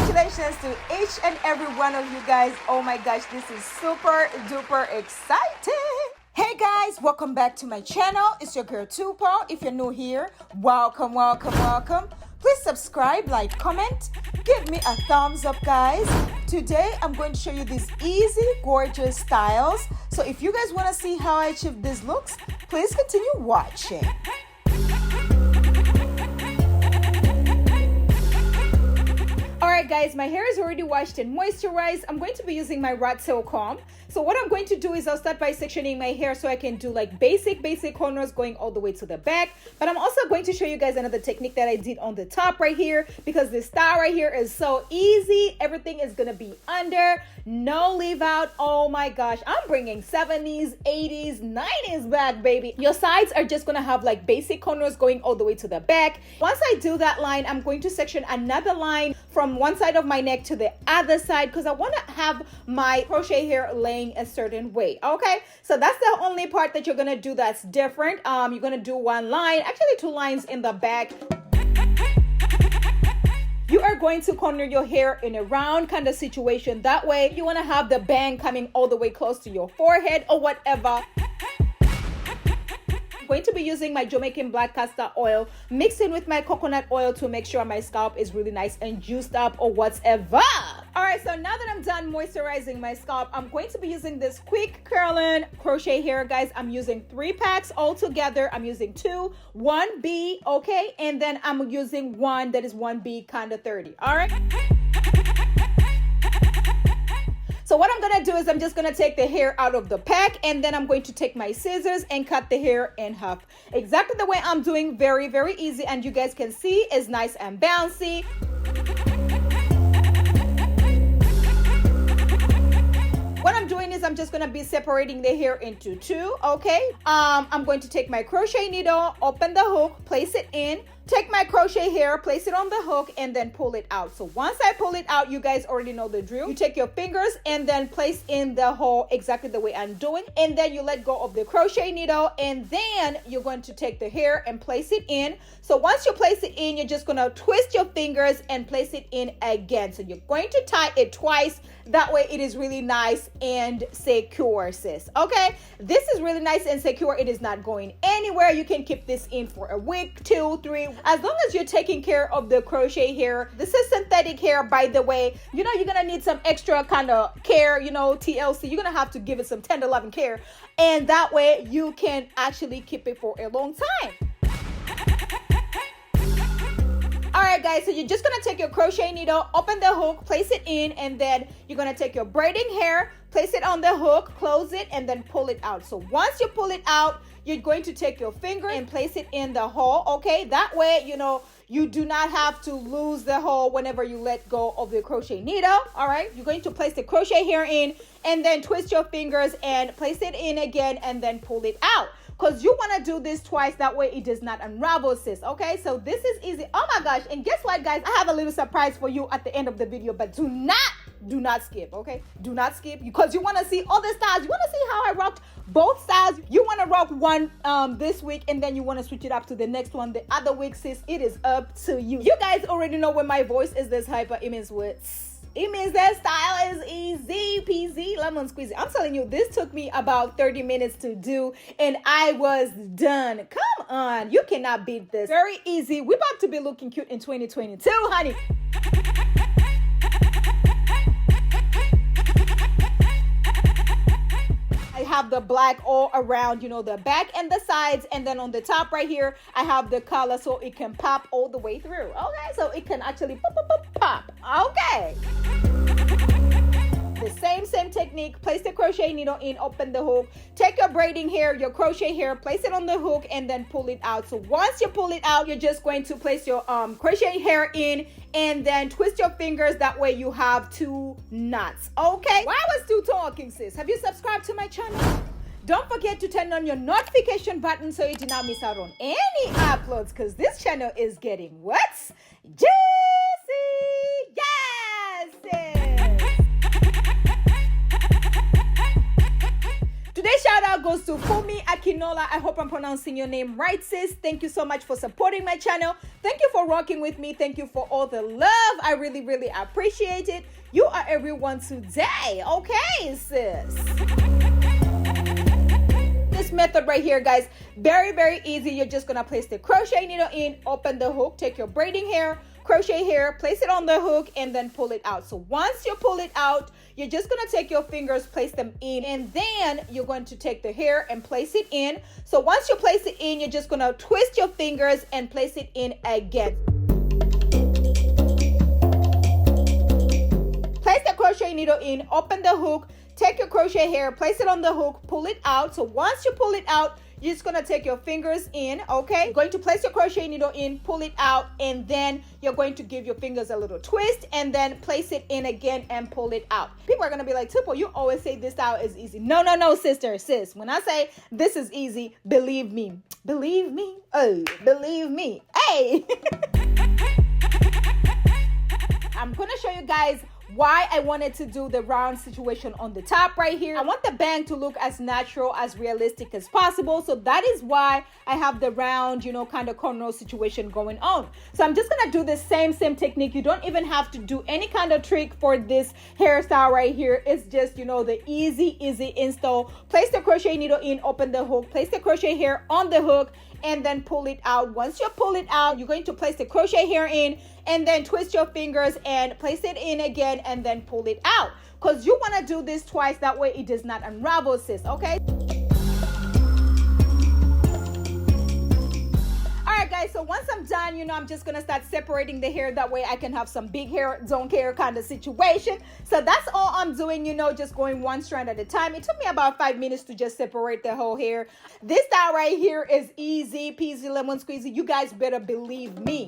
Congratulations to each and every one of you guys. Oh my gosh, this is super duper exciting. Hey guys, welcome back to my channel. It's your girl Tupo. If you're new here, welcome. Please subscribe, like, comment, give me a thumbs up, guys. Today I'm going to show you these easy, gorgeous styles. So if you guys want to see how I achieve these looks, please continue watching. Alright guys, my hair is already washed and moisturized. I'm going to be using my Rockville comb. So what I'm going to do is I'll start by sectioning my hair so I can do like basic corners going all the way to the back. But I'm also going to show you guys another technique that I did on the top right here, because this style right here is so easy. Everything is going to be under, no leave out. Oh my gosh, I'm bringing 70s, 80s, 90s back, baby. Your sides are just going to have like basic corners going all the way to the back. Once I do that line, I'm going to section another line from one side of my neck to the other side, because I want to have my crochet hair laying a certain way. Okay, so that's the only part that you're gonna do that's different. You're gonna do one line, actually two lines in the back. You are going to corner your hair in a round kind of situation. That way you want to have the bang coming all the way close to your forehead or whatever. Going to be using my Jamaican black castor oil mixed in with my coconut oil to make sure my scalp is really nice and juiced up or whatever. All right, so now that I'm done moisturizing my scalp, I'm going to be using this quick curling crochet hair, guys. I'm using 3 packs all together. I'm using 2, 1B, okay, and then I'm using 1 that is 1B kind of 30. All right. So what I'm gonna do is I'm just gonna take the hair out of the pack, and then I'm going to take my scissors and cut the hair in half. Exactly the way I'm doing, very, very easy, and you guys can see it's nice and bouncy. What I'm doing is I'm just gonna be separating the hair into 2, okay? I'm going to take my crochet needle, open the hook, place it in, take my crochet hair, place it on the hook, and then pull it out. So once I pull it out, you guys already know the drill. You take your fingers and then place in the hole exactly the way I'm doing, and then you let go of the crochet needle, and then you're going to take the hair and place it in. So once you place it in, you're just gonna twist your fingers and place it in again. So you're going to tie it twice. That way it is really nice and secure, sis. Okay, this is really nice and secure. It is not going anywhere. You can keep this in for a week, 2, 3, as long as you're taking care of the crochet hair. This is synthetic hair, by the way. You know, you're gonna need some extra kind of care, you know, TLC. You're gonna have to give it some tender loving care, and that way you can actually keep it for a long time. All right, guys, so you're just gonna take your crochet needle, open the hook, place it in, and then you're gonna take your braiding hair, place it on the hook, close it, and then pull it out. So once you pull it out, you're going to take your finger and place it in the hole, okay? That way, you know, you do not have to lose the hole whenever you let go of the crochet needle. All right, you're going to place the crochet hair in, and then twist your fingers and place it in again, and then pull it out, because you want to do this twice. That way it does not unravel, sis. Okay, so this is easy. Oh my gosh, and guess what, guys? I have a little surprise for you at the end of the video, but do not skip, okay? Do not skip, because you want to see all the styles. You want to see how I rocked both styles. You want to rock one this week, and then you want to switch it up to the next one the other week, sis. It is up to you. You guys already know when my voice is this hyper, it means what? It means that style is easy peasy lemon squeezy. I'm telling you, this took me about 30 minutes to do, and I was done. Come on, you cannot beat this. Very easy. We're about to be looking cute in 2022, honey. I have the black all around, you know, the back and the sides, and then on the top right here I have the color so it can pop all the way through. Okay, so it can actually pop. Okay, the same technique. Place the crochet needle in, open the hook, take your braiding hair, your crochet hair, place it on the hook, and then pull it out. So once you pull it out, you're just going to place your crochet hair in, and then twist your fingers. That way you have 2 knots. Okay, why was still talking, sis? Have you subscribed to my channel? Don't forget to turn on your notification button so you do not miss out on any uploads, because this channel is getting what? Juicy! Yes, sis! Today's shout out goes to Fumi Akinola. I hope I'm pronouncing your name right, sis. Thank you so much for supporting my channel. Thank you for rocking with me. Thank you for all the love. I really, really appreciate it. You are everyone today. Okay, sis. This method right here, guys, very, very easy. You're just gonna place the crochet needle in, open the hook, take your braiding hair, crochet hair, place it on the hook, and then pull it out. So once you pull it out, you're just gonna take your fingers, place them in, and then you're going to take the hair and place it in. So once you place it in, you're just gonna twist your fingers and place it in again. Place the crochet needle in, open the hook, take your crochet hair, place it on the hook, pull it out. So once you pull it out, you're just gonna take your fingers in, okay? You're going to place your crochet needle in, pull it out, and then you're going to give your fingers a little twist and then place it in again and pull it out. People are gonna be like, Tupo, you always say this style is easy. No, no, no, sister, sis. When I say this is easy, believe me. Believe me? Oh, believe me. Hey! I'm gonna show you guys why I wanted to do the round situation on the top right here. I want the bang to look as natural, as realistic as possible. So that is why I have the round, you know, kind of cornrow situation going on. So I'm just gonna do the same technique. You don't even have to do any kind of trick for this hairstyle right here. It's just, you know, the easy install. Place the crochet needle in, open the hook, place the crochet hair on the hook, and then pull it out. Once you pull it out, you're going to place the crochet hair in and then twist your fingers and place it in again and then pull it out. Because you want to do this twice, that way it does not unravel, sis, okay? Alright guys, so once I'm done, you know, I'm just gonna start separating the hair. That way I can have some big hair, don't care kind of situation. So that's all I'm doing, you know, just going one strand at a time. It took me about 5 minutes to just separate the whole hair. This style right here is easy peasy lemon squeezy. You guys better believe me.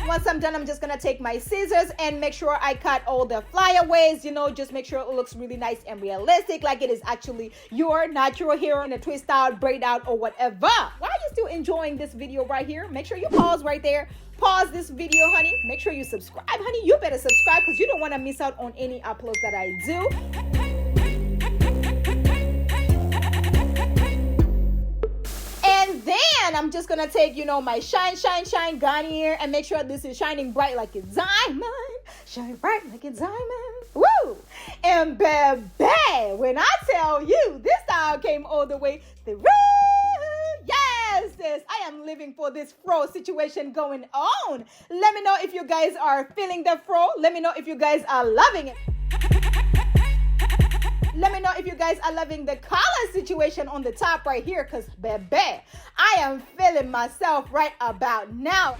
Once I'm done, I'm just gonna take my scissors and make sure I cut all the flyaways, you know, just make sure it looks really nice and realistic, like it is actually your natural hair in a twist out, braid out, or whatever. Why are you still enjoying this video right here? Make sure you pause right there. Pause this video, honey. Make sure you subscribe, honey. You better subscribe because you don't want to miss out on any uploads that I do. And then I'm just gonna take, you know, my shine Garnier and make sure this is shining bright like a diamond. Shine bright like a diamond. Woo! And baby, when I tell you this style came all the way through. Yes, sis, I am living for this fro situation going on. Let me know if you guys are feeling the fro. Let me know if you guys are loving it. Let me know if you guys are loving the collar situation on the top right here, because baby, I am feeling myself right about now.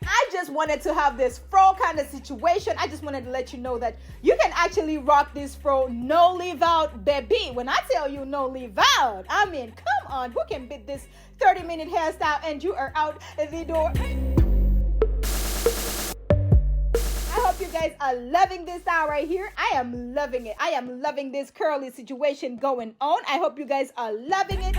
I just wanted to have this fro kind of situation. I just wanted to let you know that you can actually rock this fro no leave out, baby. When I tell you no leave out, I mean, come on, who can beat this 30-minute hairstyle and you are out the door? I hope you guys are loving this style right here. I am loving it. I am loving this curly situation going on. I hope you guys are loving it.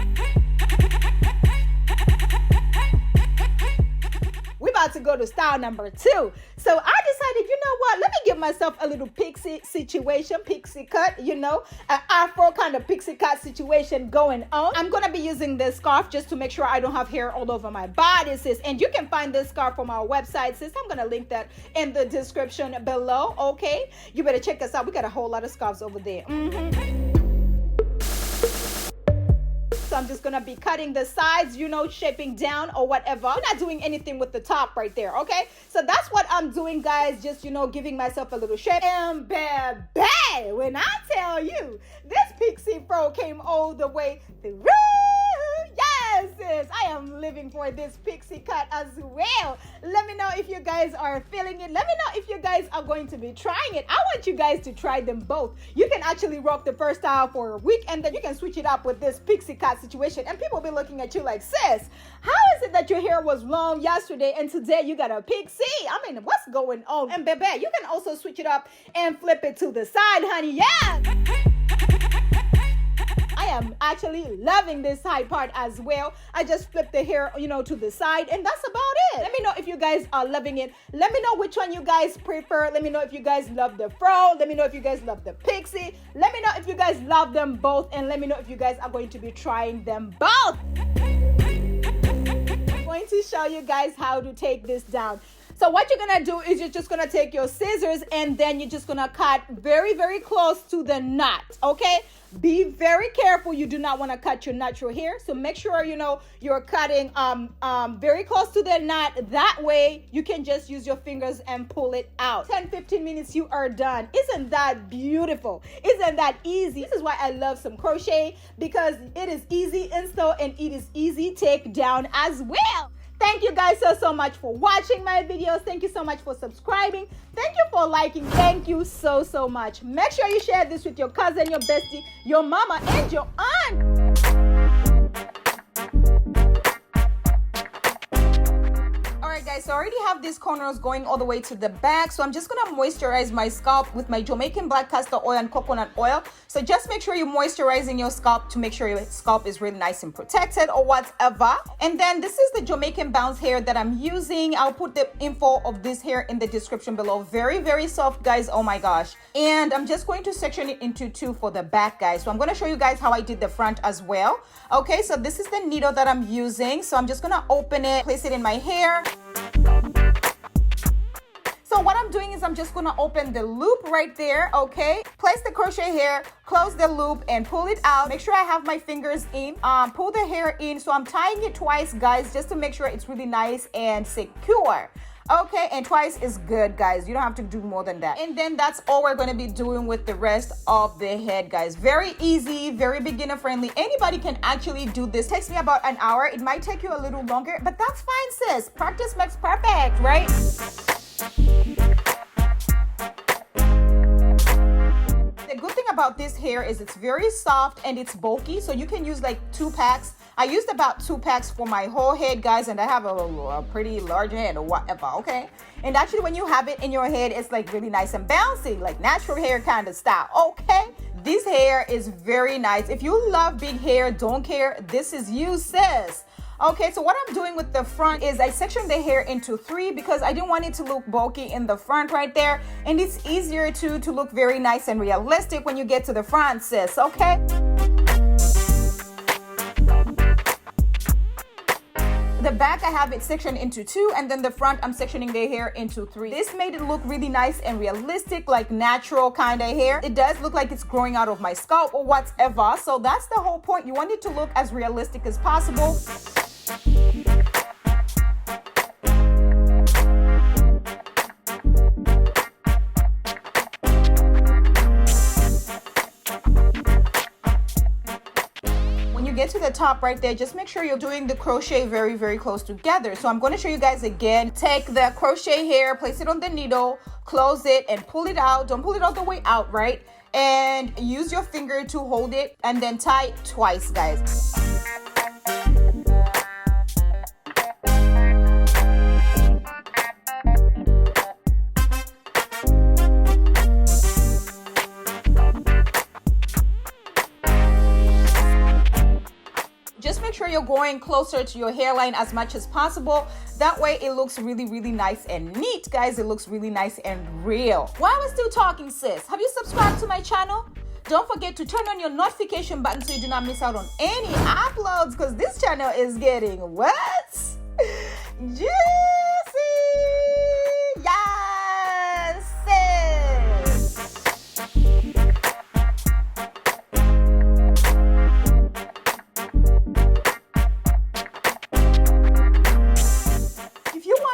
We're about to go to style number 2. So I decided, you know what? Let me give myself a little pixie situation, pixie cut, you know, an afro kind of pixie cut situation going on. I'm going to be using this scarf just to make sure I don't have hair all over my body, sis. And you can find this scarf from our website, sis. I'm going to link that in the description below, okay? You better check us out. We got a whole lot of scarves over there. So I'm just gonna be cutting the sides, you know, shaping down or whatever. I'm not doing anything with the top right there, okay? So that's what I'm doing, guys. Just, you know, giving myself a little shape. And baby, when I tell you, this pixie fro came all the way through. Yes, sis, I am living for this pixie cut as well. Let me know if you guys are feeling it. Let me know if you guys are going to be trying it. I want you guys to try them both. You can actually rock the first style for a week and then you can switch it up with this pixie cut situation. And people will be looking at you like, sis, how is it that your hair was long yesterday and today you got a pixie? I mean, what's going on? And baby, you can also switch it up and flip it to the side, honey. Yeah. I am actually loving this side part as well. I just flip the hair, you know, to the side, and that's about it. Let me know if you guys are loving it. Let me know which one you guys prefer. Let me know if you guys love the fro. Let me know if you guys love the pixie. Let me know if you guys love them both, and let me know if you guys are going to be trying them both. I'm going to show you guys how to take this down. So what you're gonna do is you're just gonna take your scissors and then you're just gonna cut very, very close to the knot, okay? Be very careful. You do not want to cut your natural hair. So make sure, you know, you're cutting very close to the knot. That way you can just use your fingers and pull it out. 10-15 minutes, you are done. Isn't that beautiful? Isn't that easy? This is why I love some crochet, because it is easy install and it is easy take down as well. Thank you guys so much for watching my videos. Thank you so much for subscribing. Thank you for liking. Thank you so much. Make sure you share this with your cousin, your bestie, your mama, and your aunt. Guys, so I already have these corners going all the way to the back, so I'm just gonna moisturize my scalp with my Jamaican black castor oil and coconut oil. So just make sure you're moisturizing your scalp to make sure your scalp is really nice and protected or whatever. And then this is the Jamaican bounce hair that I'm using. I'll put the info of this hair in the description below. Very soft, guys. Oh my gosh. And I'm just going to section it into two for the back, guys. So I'm going to show you guys how I did the front as well. Okay, so this is the needle that I'm using. So I'm just gonna open it, place it in my hair. So what I'm doing is I'm just gonna open the loop right there, okay? Place the crochet hair, close the loop, and pull it out. Make sure I have my fingers in. Pull the hair in. So I'm tying it twice, guys, just to make sure it's really nice and secure. Okay, and twice is good, guys. You don't have to do more than that. And then that's all we're going to be doing with the rest of the head, guys. Very easy, very beginner friendly. Anybody can actually do this. Takes me about an hour. It might take you a little longer, but that's fine, sis. Practice makes perfect, right? The good thing about this hair is it's very soft and it's bulky, so you can use like 2 packs. I used about 2 packs for my whole head, guys, and I have a pretty large head or whatever, okay? And actually, when you have it in your head, it's like really nice and bouncy, like natural hair kind of style, okay? This hair is very nice. If you love big hair, don't care, this is you, sis. Okay, so what I'm doing with the front is I sectioned the hair into 3 because I didn't want it to look bulky in the front right there. And it's easier to look very nice and realistic when you get to the front, sis, okay? The back, I have it sectioned into 2, and then the front, I'm sectioning the hair into 3. This made it look really nice and realistic, like natural kind of hair. It does look like it's growing out of my scalp or whatever. So that's the whole point. You want it to look as realistic as possible. Get to the top right there, just make sure you're doing the crochet very close together. So I'm going to show you guys again. Take the crochet hair, place it on the needle, close it, and pull it out. Don't pull it all the way out, right? And use your finger to hold it, and then tie it twice, guys. Just make sure you're going closer to your hairline as much as possible. That way it looks really nice and neat, guys. It looks really nice and real. While we're still talking, sis, have you subscribed to my channel? Don't forget to turn on your notification button so you do not miss out on any uploads, because this channel is getting what? Juicy! Yes, sis!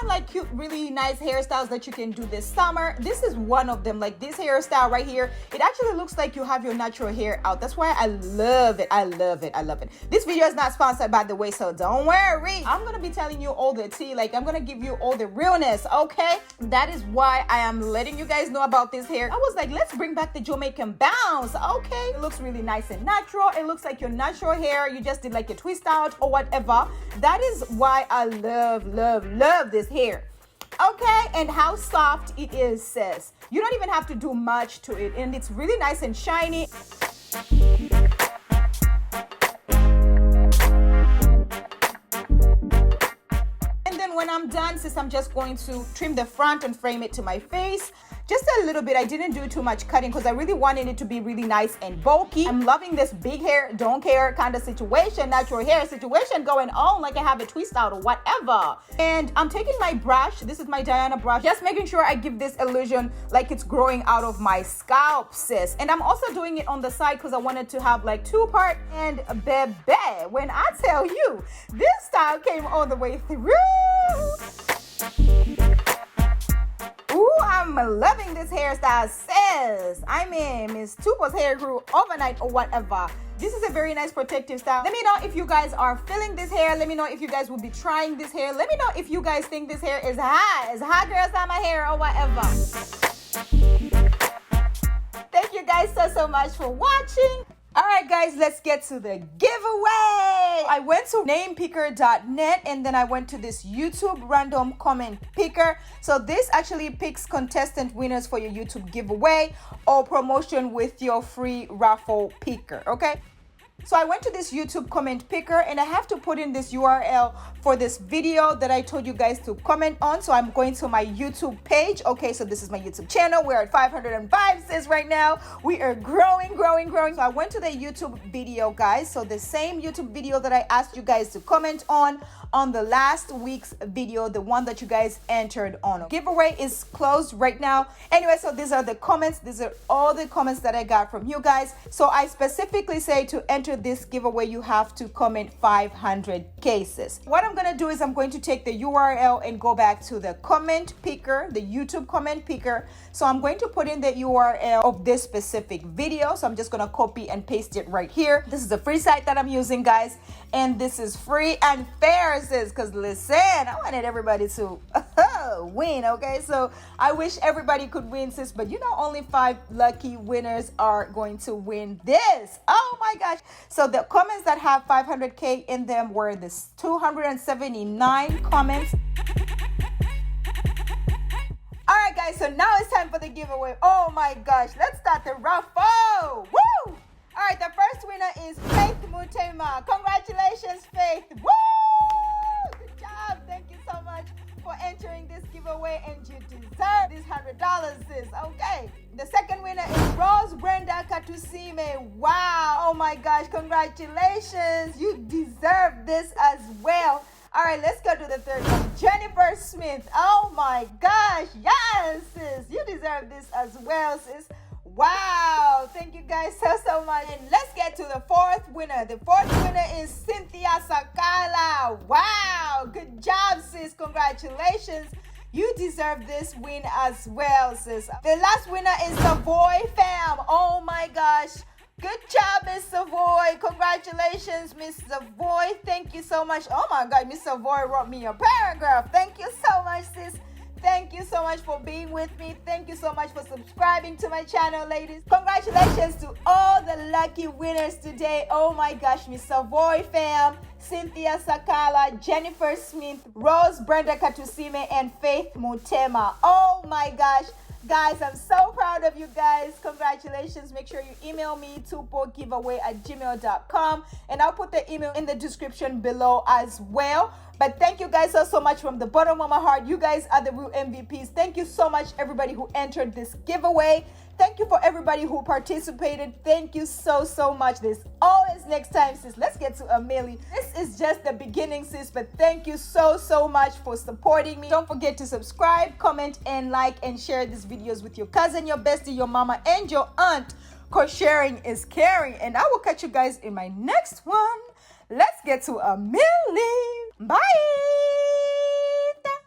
Like cute, really nice hairstyles that you can do this summer, this is one of them. Like this hairstyle right here, it actually looks like you have your natural hair out. That's why I love it. I love it. This video is not sponsored, by the way, so don't worry. I'm gonna be telling you all the tea. Like I'm gonna give you all the realness, okay? That is why I am letting you guys know about this hair. I was like, let's bring back the Jamaican bounce, okay? It looks really nice and natural. It looks like your natural hair. You just did like a twist out or whatever. That is why I love this hair. Okay, and how soft it is, sis. You don't even have to do much to it, and it's really nice and shiny. I'm done, sis, I'm just going to trim the front and frame it to my face. Just a little bit. I didn't do too much cutting because I really wanted it to be really nice and bulky. I'm loving this big hair, don't care kind of situation, natural hair situation going on, like I have a twist out or whatever. And I'm taking my brush. This is my Diana brush. Just making sure I give this illusion like it's growing out of my scalp, sis. And I'm also doing it on the side because I wanted to have like 2-part. And baby, when I tell you, this style came all the way through. Ooh, I'm loving this hairstyle, sis. I mean, Miss Tupo's hair grew overnight or whatever. This is a very nice protective style. Let me know if you guys are feeling this hair. Let me know if you guys will be trying this hair. Let me know if you guys think this hair is hot. It's hot girl style my hair or whatever. Thank you guys so much for watching. All right, guys, let's get to the giveaway. I went to namepicker.net and then I went to this YouTube random comment picker. So this actually picks contestant winners for your YouTube giveaway or promotion with your free raffle picker, okay? So I went to this YouTube comment picker and I have to put in this URL for this video that I told you guys to comment on. So I'm going to my YouTube page. Okay, so this is my YouTube channel. We're at 505 sis right now. We are growing. So I went to the YouTube video, guys. So the same YouTube video that I asked you guys to comment on the last week's video, the one that you guys entered on. Giveaway is closed right now. Anyway, so these are the comments. These are all the comments that I got from you guys. So I specifically say to enter this giveaway, you have to comment 500 cases. What I'm going to do is I'm going to take the URL and go back to the comment picker, the YouTube comment picker. So I'm going to put in the URL of this specific video. So I'm just going to copy and paste it right here. This is a free site that I'm using, guys. And this is free and fair, sis, because listen, I wanted everybody to win, okay? So I wish everybody could win, sis, but you know, only 5 lucky winners are going to win this. Oh my gosh. So the comments that have 500K in them were this 279 comments. All right, guys, so now it's time for the giveaway. Oh my gosh, let's start the raffle. Woo! All right, the first winner is Faith Mutema. Congratulations, Faith. Woo! Good job. Thank you so much for entering this giveaway, and you deserve this $100, sis. Okay. The second winner is Rose Brenda Katusime. Wow. Oh my gosh. Congratulations. You deserve this as well. All right, let's go to the third one. Jennifer Smith. Oh my gosh. Yes, sis. You deserve this as well, sis. Wow, thank you guys so much. And let's get to the fourth winner. The fourth winner is Cynthia Sakala. Wow, good job, sis. Congratulations. You deserve this win as well, sis. The last winner is Savoy Fam. Oh my gosh. Good job, Miss Savoy. Congratulations, Miss Savoy. Thank you so much. Oh my God, Miss Savoy wrote me a paragraph. Thank you so much, sis. Thank you so much for being with me. Thank you so much for subscribing to my channel, ladies. Congratulations to all the lucky winners today. Oh my gosh, Miss Savoy Fam, Cynthia Sakala, Jennifer Smith, Rose Brenda Katusime, and Faith Mutema. Oh my gosh. Guys, I'm so proud of you guys. Congratulations. Make sure you email me, tupogiveaway@gmail.com, and I'll put the email in the description below as well. But thank you guys so much from the bottom of my heart. You guys are the real MVPs. Thank you so much, everybody who entered this giveaway. Thank you for everybody who participated. Thank you so much. There's always next time, sis. Let's get to a milli. This is just the beginning, sis, but thank you so much for supporting me. Don't forget to subscribe, comment, and like, and share these videos with your cousin, your bestie, your mama, and your aunt, because sharing is caring. And I will catch you guys in my next one. Let's get to a milli. Bye.